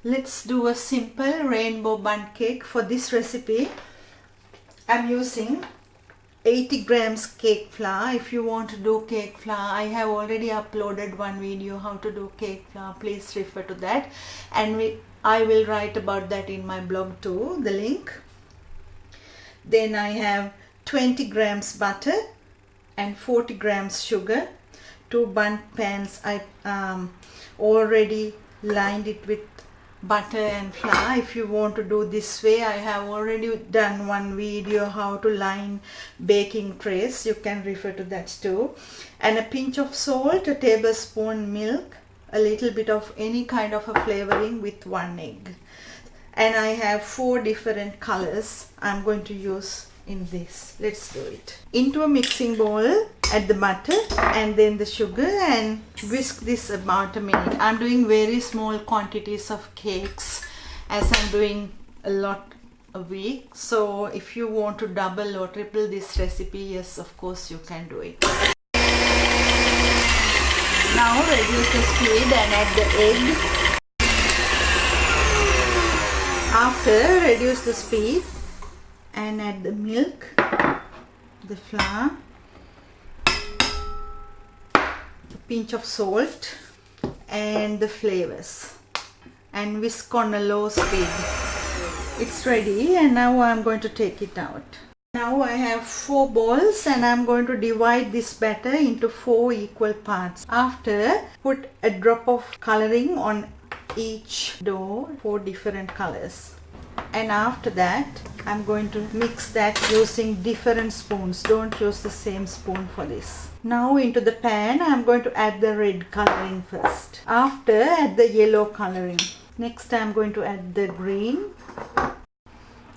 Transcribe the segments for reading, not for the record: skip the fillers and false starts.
Let's do a simple rainbow bundt cake. For this recipe, I'm using 80 grams cake flour. If you want to do cake flour, I have already uploaded one video how to do cake flour. Please refer to that, and I will write about that in my blog too, the link. Then I have 20 grams butter and 40 grams sugar. 2 bundt pans. I already lined it with butter and flour. If you want to do this way, I have already done one video how to line baking trays. You can refer to that too. And a pinch of salt, a tablespoon milk, a little bit of any kind of a flavoring with 1 egg. And I have 4 different colors I'm going to use in this. Let's do it. Into a mixing bowl, add the butter and then the sugar and whisk this about a minute. I'm doing very small quantities of cakes as I'm doing a lot a week. So if you want to double or triple this recipe, yes, of course you can do it. Now reduce the speed and add the egg. After, reduce the speed and add the milk, the flour, a pinch of salt and the flavors, and whisk on a low speed. It's ready, and now I'm going to take it out. Now I have 4 bowls and I'm going to divide this batter into 4 equal parts. After, put a drop of coloring on each dough, 4 different colors. And after that, I'm going to mix that using different spoons. Don't use the same spoon for this. Now into the pan, I'm going to add the red coloring first. After, add the yellow coloring. Next, I'm going to add the green.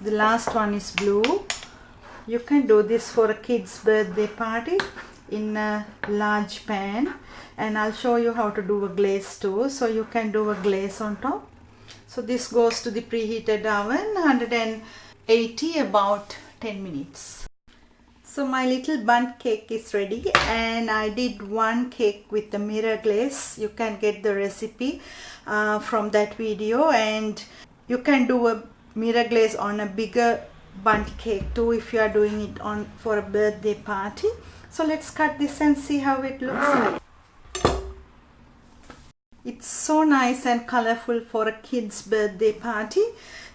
The last one is blue. You can do this for a kid's birthday party in a large pan. And I'll show you how to do a glaze too. So you can do a glaze on top. So this goes to the preheated oven, 180, about 10 minutes. So my little bundt cake is ready, and I did one cake with the mirror glaze. You can get the recipe from that video, and you can do a mirror glaze on a bigger bundt cake too if you are doing it on for a birthday party. So let's cut this and see how it looks like. It's so nice and colorful for a kid's birthday party.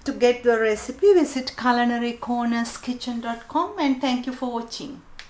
To get the recipe, visit culinarycornerskitchen.com, and thank you for watching.